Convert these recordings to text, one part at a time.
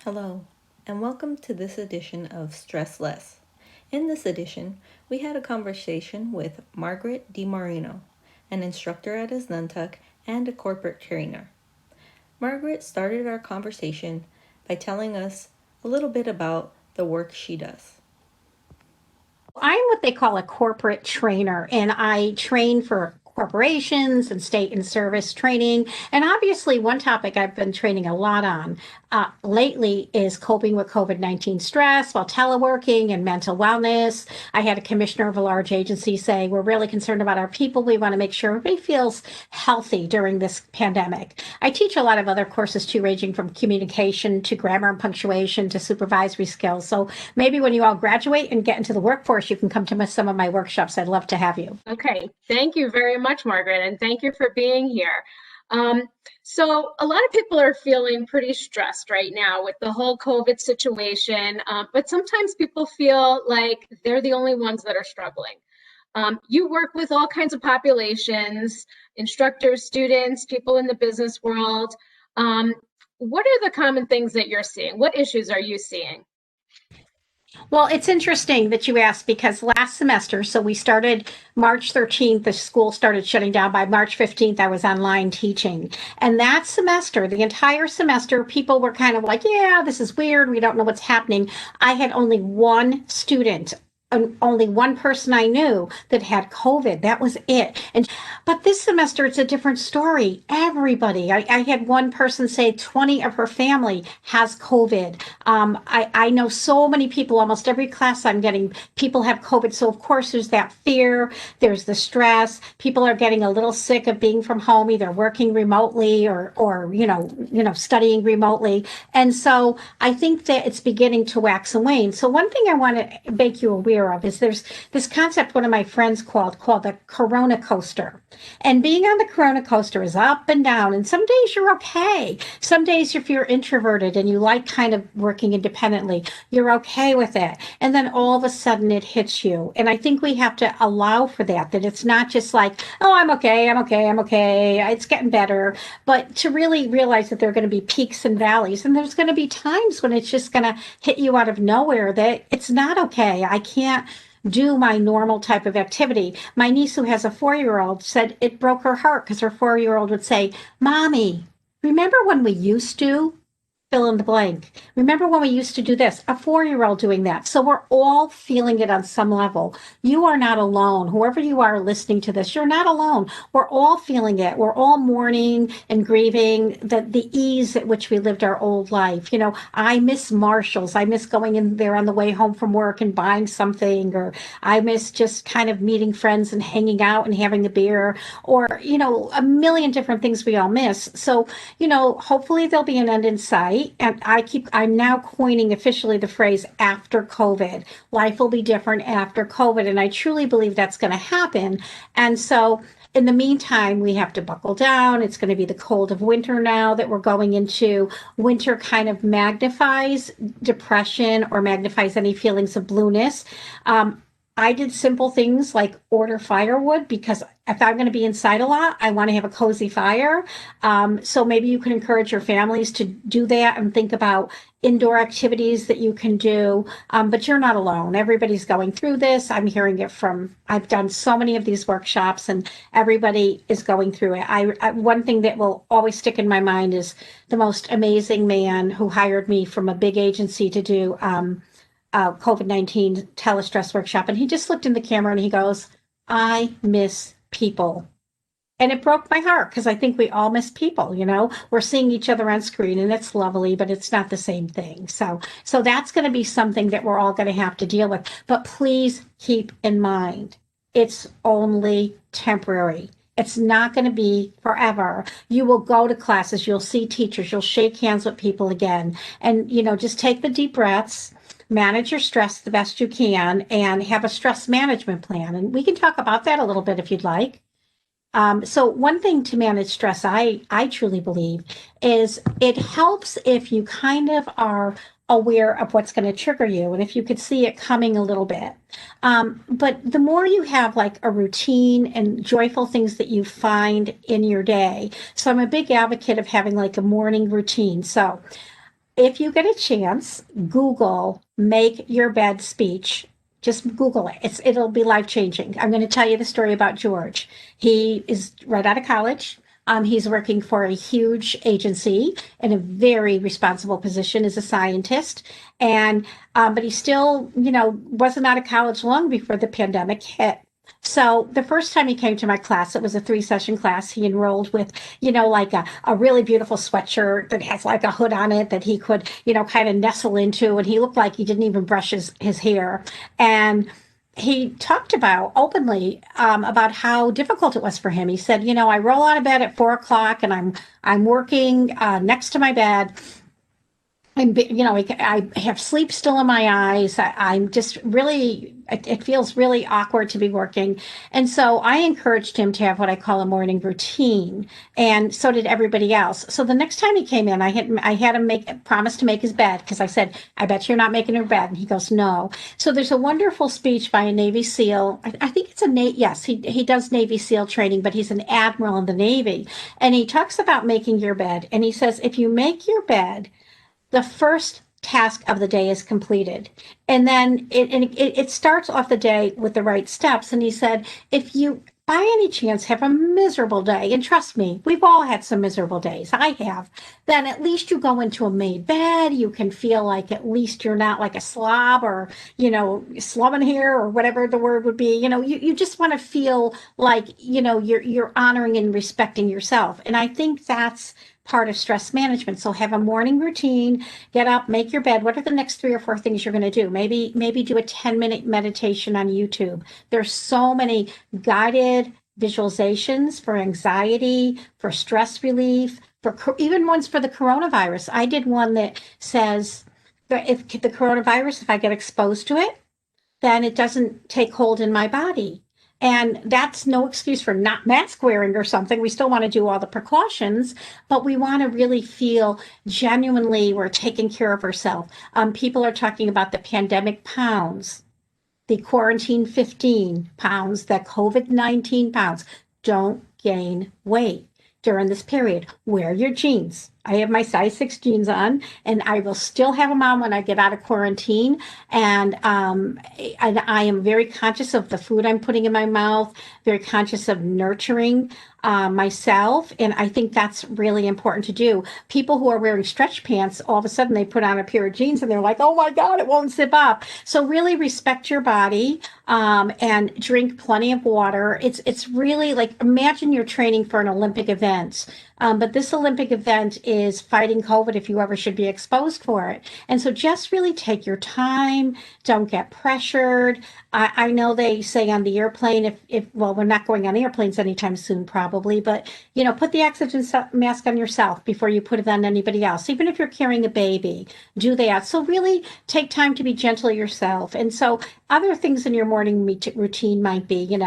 Hello, and welcome to this edition of Stress Less. In this edition, we had a conversation with Margaret DeMarino, an instructor at Asnuntuck and a corporate trainer. Margaret started our conversation by telling us a little bit about the work she does. I'm what they call a corporate trainer, and I train for corporations and state and service training. And obviously, one topic I've been training a lot on lately is coping with COVID-19 stress while teleworking and mental wellness. I had a commissioner of a large agency say, we're really concerned about our people. We want to make sure everybody feels healthy during this pandemic. I teach a lot of other courses too, ranging from communication to grammar and punctuation to supervisory skills. So maybe when you all graduate and get into the workforce, you can come to some of my workshops. I'd love to have you. Okay, thank you very much, Margaret, and thank you for being here. So a lot of people are feeling pretty stressed right now with the whole COVID situation, but sometimes people feel like they're the only ones that are struggling. You work with all kinds of populations, instructors, students, people in the business world. What are the common things that you're seeing? What issues are you seeing? Well, it's interesting that you asked because last semester, so we started March 13th, the school started shutting down. By March 15th, I was online teaching. And that semester, the entire semester, people were kind of like, yeah, this is weird. We don't know what's happening. I had only one student, only one person I knew that had COVID. That was it. But this semester, it's a different story. Everybody, I had one person say 20 of her family has COVID. I know so many people, almost every class I'm getting, people have COVID. So of course there's that fear, there's the stress. People are getting a little sick of being from home, either working remotely or studying remotely. And so I think that it's beginning to wax and wane. So one thing I want to make you aware of is there's this concept one of my friends called the Corona coaster. And being on the Corona coaster is up and down. And some days you're okay. Some days if you're introverted and you like kind of working independently, you're okay with it. And then all of a sudden it hits you. And I think we have to allow for that it's not just like, oh, I'm okay, it's getting better. But to really realize that there are going to be peaks and valleys. And there's going to be times when it's just going to hit you out of nowhere that it's not okay. I can't do my normal type of activity. My niece, who has a 4-year-old, said it broke her heart because her 4-year-old would say, Mommy, remember when we used to? Fill in the blank. Remember when we used to do this? A 4-year-old doing that. So we're all feeling it on some level. You are not alone. Whoever you are listening to this, you're not alone. We're all feeling it. We're all mourning and grieving the ease at which we lived our old life. I miss Marshalls. I miss going in there on the way home from work and buying something, or I miss just kind of meeting friends and hanging out and having a beer, or, a million different things we all miss. So, hopefully there'll be an end in sight. And I'm now coining officially the phrase after COVID. Life will be different after COVID. And I truly believe that's going to happen. And so in the meantime, we have to buckle down. It's going to be the cold of winter now that we're going into. Winter kind of magnifies depression or magnifies any feelings of blueness. I did simple things like order firewood because if I'm going to be inside a lot, I want to have a cozy fire. So maybe you can encourage your families to do that and think about indoor activities that you can do. But you're not alone. Everybody's going through this. I'm hearing it I've done so many of these workshops and everybody is going through it. One thing that will always stick in my mind is the most amazing man who hired me from a big agency to do COVID-19 telestress workshop. And he just looked in the camera and he goes, I miss people. And it broke my heart because I think we all miss people, we're seeing each other on screen and it's lovely, but it's not the same thing. So that's going to be something that we're all going to have to deal with. But please keep in mind, it's only temporary. It's not going to be forever. You will go to classes, you'll see teachers, you'll shake hands with people again. And, just take the deep breaths, manage your stress the best you can, and have a stress management plan. And we can talk about that a little bit if you'd like. So one thing to manage stress, I truly believe, is it helps if you kind of are aware of what's going to trigger you and if you could see it coming a little bit. But the more you have like a routine and joyful things that you find in your day. So I'm a big advocate of having like a morning routine. So if you get a chance, Google "make your bed" speech. Just Google it. It'll be life changing. I'm going to tell you the story about George. He is right out of college. He's working for a huge agency in a very responsible position as a scientist, and but he still, wasn't out of college long before the pandemic hit. So the first time he came to my class, it was a 3-session class. He enrolled with, like a really beautiful sweatshirt that has like a hood on it that he could, kind of nestle into. And he looked like he didn't even brush his hair. And he talked about openly about how difficult it was for him. He said, I roll out of bed at 4 o'clock and I'm working next to my bed. I have sleep still in my eyes. I'm just really, it feels really awkward to be working. And so I encouraged him to have what I call a morning routine. And so did everybody else. So the next time he came in, I had him promise to make his bed because I said, I bet you're not making your bed. And he goes, no. So there's a wonderful speech by a Navy SEAL. I think it's yes, he does Navy SEAL training, but he's an admiral in the Navy. And he talks about making your bed. And he says, if you make your bed, the first task of the day is completed. And then it starts off the day with the right steps. And he said, if you by any chance have a miserable day, and trust me, we've all had some miserable days, I have, then at least you go into a made bed. You can feel like at least you're not like a slob or, slumming here or whatever the word would be. You just want to feel like, you're honoring and respecting yourself. And I think that's part of stress management. So have a morning routine, get up, make your bed. What are the next 3 or 4 things you're going to do? Maybe do a 10-minute meditation on YouTube. There's so many guided visualizations for anxiety, for stress relief, for even ones for the coronavirus. I did one that says that if I get exposed to it, then it doesn't take hold in my body. And that's no excuse for not mask wearing or something. We still want to do all the precautions, but we want to really feel genuinely we're taking care of ourselves. People are talking about the pandemic pounds, the quarantine 15 pounds, the COVID-19 pounds. Don't gain weight during this period. Wear your jeans. I have my size 6 jeans on, and I will still have them on when I get out of quarantine. And I am very conscious of the food I'm putting in my mouth, very conscious of nurturing myself. And I think that's really important to do. People who are wearing stretch pants, all of a sudden they put on a pair of jeans and they're like, oh my God, it won't zip up. So really respect your body and drink plenty of water. It's really like, imagine you're training for an Olympic event. But this Olympic event is fighting COVID if you ever should be exposed for it. And so just really take your time. Don't get pressured. I know they say on the airplane, well, we're not going on airplanes anytime soon, probably, but, put the oxygen mask on yourself before you put it on anybody else. Even if you're carrying a baby, do that. So really take time to be gentle yourself. And so other things in your morning routine might be,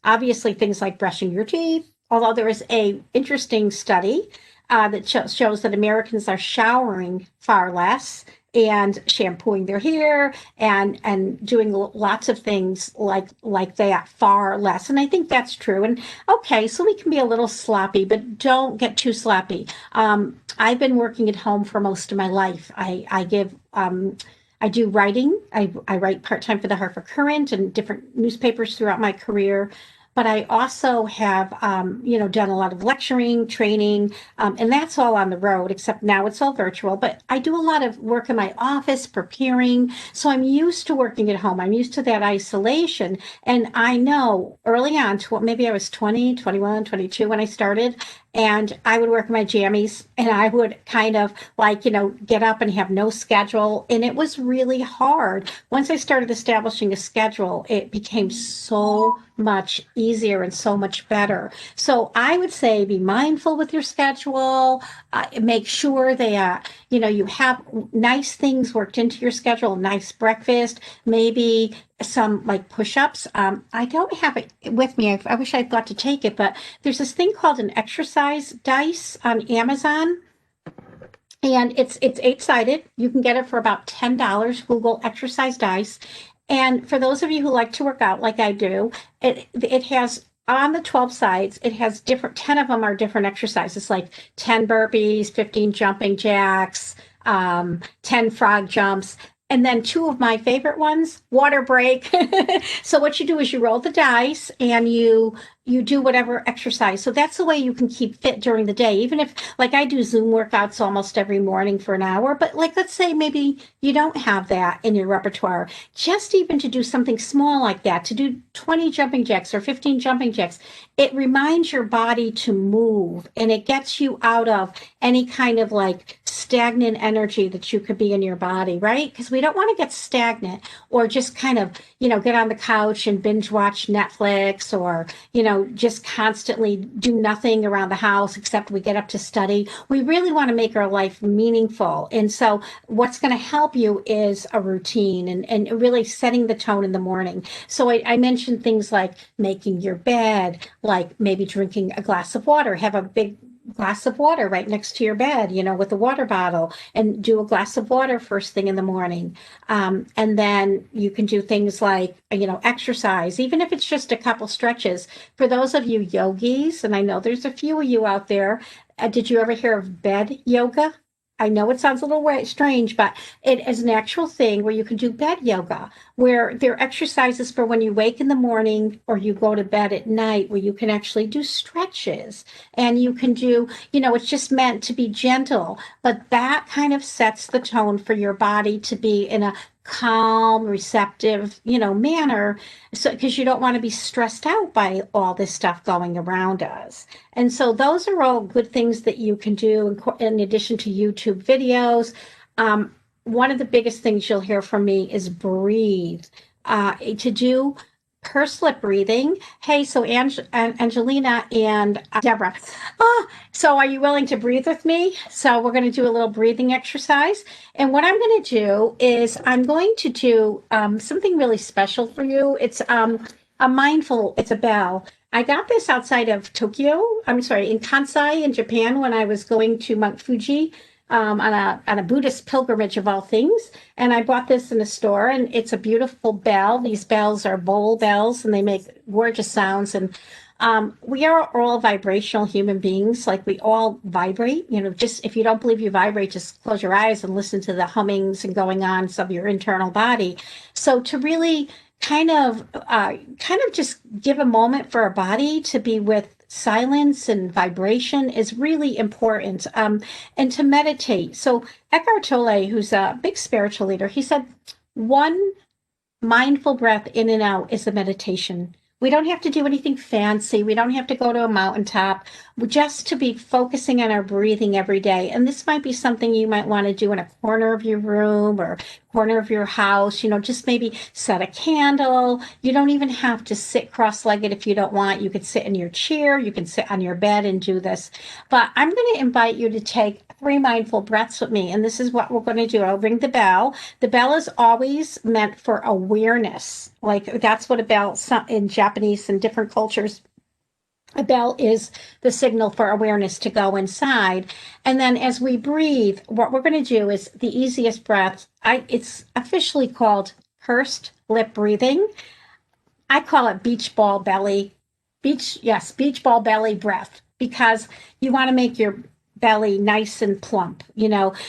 obviously things like brushing your teeth. Although there is a interesting study that shows that Americans are showering far less and shampooing their hair and doing lots of things like that far less. And I think that's true. And okay, so we can be a little sloppy, but don't get too sloppy. I've been working at home for most of my life. I do writing. I write part-time for the Hartford Courant and different newspapers throughout my career. But I also have, done a lot of lecturing, training, and that's all on the road, except now it's all virtual. But I do a lot of work in my office, preparing. So I'm used to working at home. I'm used to that isolation. And I know early on, maybe I was 20, 21, 22 when I started, and I would work in my jammies and I would kind of get up and have no schedule. And it was really hard. Once I started establishing a schedule, it became so much easier and so much better. So I would say be mindful with your schedule. Make sure that, you have nice things worked into your schedule, nice breakfast, maybe some like push-ups. I don't have it with me. I wish I thought to take it, but there's this thing called an exercise dice on Amazon. And it's 8-sided. You can get it for about $10. Google exercise dice. And for those of you who like to work out like I do, it has on the 12 sides, it has 10 of them are different exercises, like 10 burpees, 15 jumping jacks, 10 frog jumps. And then two of my favorite ones, water break. So what you do is you roll the dice and you do whatever exercise. So that's the way you can keep fit during the day. Even if, like, I do Zoom workouts almost every morning for an hour, but like, let's say maybe you don't have that in your repertoire, just even to do something small like that, to do 20 jumping jacks or 15 jumping jacks, it reminds your body to move and it gets you out of any kind of like stagnant energy that you could be in your body, right? Because we don't want to get stagnant or just kind of, get on the couch and binge watch Netflix or, just constantly do nothing around the house except we get up to study. We really want to make our life meaningful. And so what's going to help you is a routine and really setting the tone in the morning. So I mentioned things like making your bed, like maybe drinking a glass of water, have a big glass of water right next to your bed, with a water bottle, and do a glass of water first thing in the morning. And then you can do things like, exercise, even if it's just a couple stretches. For those of you yogis, and I know there's a few of you out there, did you ever hear of bed yoga? I know it sounds a little strange, but it is an actual thing where you can do bed yoga, where there are exercises for when you wake in the morning or you go to bed at night, where you can actually do stretches and you can do, it's just meant to be gentle, but that kind of sets the tone for your body to be in a calm, receptive, manner. So, because you don't want to be stressed out by all this stuff going around us. And so those are all good things that you can do in addition to YouTube videos. One of the biggest things you'll hear from me is breathe. To do pursed lip breathing. Hey, so Angelina and Deborah. So are you willing to breathe with me? So we're going to do a little breathing exercise. And what I'm going to do is I'm going to do something really special for you. It's it's a bell. I got this outside of Tokyo. I'm sorry, in Kansai in Japan when I was going to Mount Fuji on a Buddhist pilgrimage of all things. And I bought this in a store, and it's a beautiful bell. These bells are bowl bells, and they make gorgeous sounds. And we are all vibrational human beings. Like, we all vibrate. Just if you don't believe you vibrate, just close your eyes and listen to the hummings and going ons of your internal body. So to really kind of just give a moment for our body to be with silence and vibration is really important. And to meditate. So Eckhart Tolle, who's a big spiritual leader, he said, one mindful breath in and out is a meditation. We don't have to do anything fancy. We don't have to go to a mountaintop. Just to be focusing on our breathing every day. And this might be something you might want to do in a corner of your room or corner of your house. Just maybe set a candle. You don't even have to sit cross-legged if you don't want. You could sit in your chair. You can sit on your bed and do this. But I'm going to invite you to take 3 mindful breaths with me. And this is what we're going to do. I'll ring the bell. The bell is always meant for awareness. Like, that's what a bell in Japanese and different cultures, a bell is the signal for awareness to go inside. And then as we breathe, what we're going to do is the easiest breath. It's officially called pursed lip breathing. I call it beach ball belly breath, because you want to make your belly nice and plump,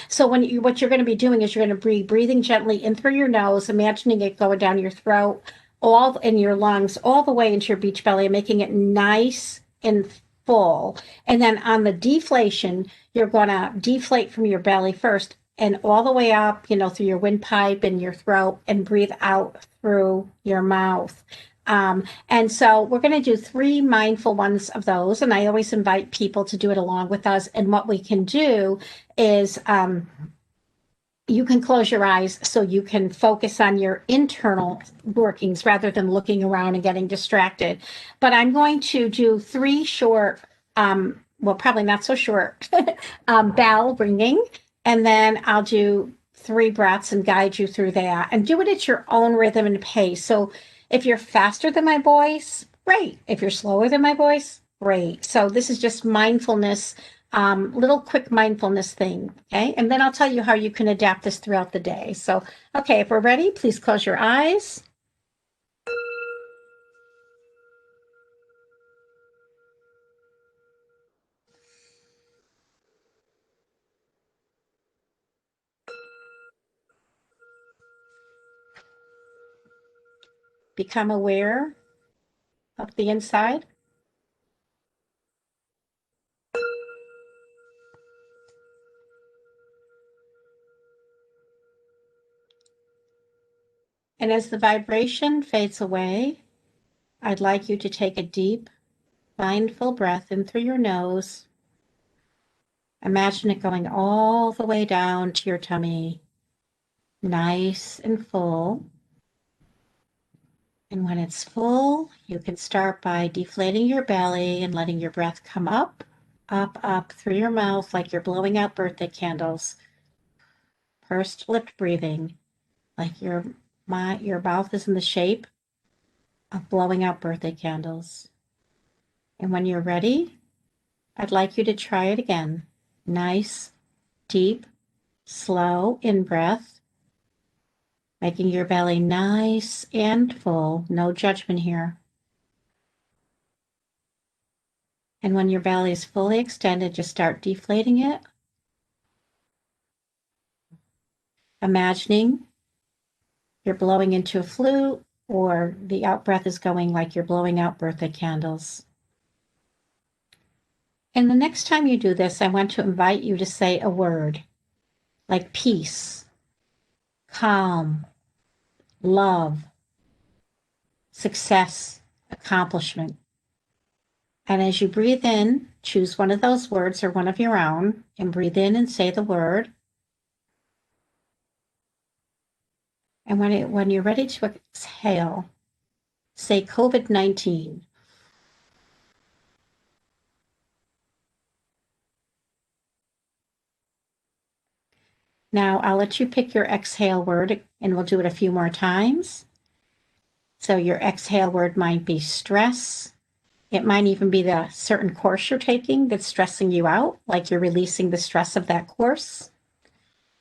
So what you're going to be doing is you're going to be breathing gently in through your nose, imagining it going down your throat, all in your lungs, all the way into your beach belly, making it nice and full. And then on the deflation, you're going to deflate from your belly first and all the way up, through your windpipe and your throat, and breathe out through your mouth. And so we're going to do 3 mindful ones of those. And I always invite people to do it along with us. And what we can do is you can close your eyes so you can focus on your internal workings rather than looking around and getting distracted. But I'm going to do 3 short, probably not so short, bell ringing. And then I'll do 3 breaths and guide you through that, and do it at your own rhythm and pace. So if you're faster than my voice, great. If you're slower than my voice, great. So this is just mindfulness, little quick mindfulness thing. Okay. And then I'll tell you how you can adapt this throughout the day. So, okay, if we're ready, please close your eyes. Become aware of the inside. And as the vibration fades away, I'd like you to take a deep, mindful breath in through your nose. Imagine it going all the way down to your tummy, nice and full. And when it's full, you can start by deflating your belly and letting your breath come up, up, up through your mouth like you're blowing out birthday candles. Pursed lipped breathing, like your mouth is in the shape of blowing out birthday candles. And when you're ready, I'd like you to try it again. Nice, deep, slow in-breath, making your belly nice and full. No judgment here. And when your belly is fully extended, just start deflating it. Imagining you're blowing into a flute, or the out-breath is going like you're blowing out birthday candles. And the next time you do this, I want to invite you to say a word like peace, calm, love, success, accomplishment. And as you breathe in, choose one of those words or one of your own and breathe in and say the word. And when you're ready to exhale, say COVID-19. Now I'll let you pick your exhale word and we'll do it a few more times. So your exhale word might be stress. It might even be the certain course you're taking that's stressing you out, like you're releasing the stress of that course.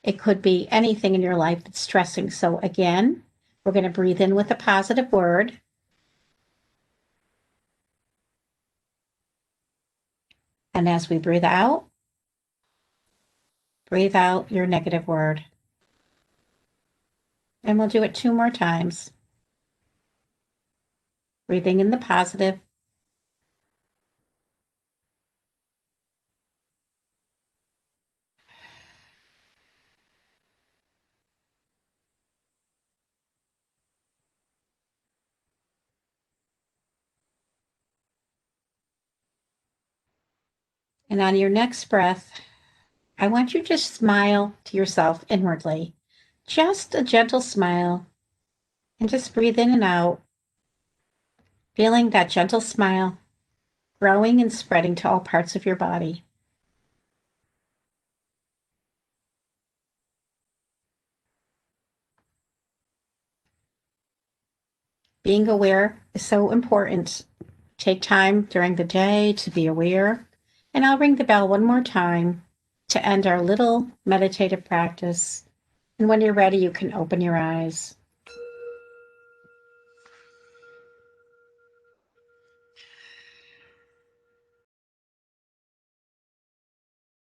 It could be anything in your life that's stressing. So again, we're going to breathe in with a positive word. And as we breathe out your negative word. And we'll do it 2 more times. Breathing in the positive. And on your next breath, I want you to just smile to yourself inwardly. Just a gentle smile. And just breathe in and out, feeling that gentle smile growing and spreading to all parts of your body. Being aware is so important. Take time during the day to be aware. And I'll ring the bell one more time to end our little meditative practice. And when you're ready, you can open your eyes.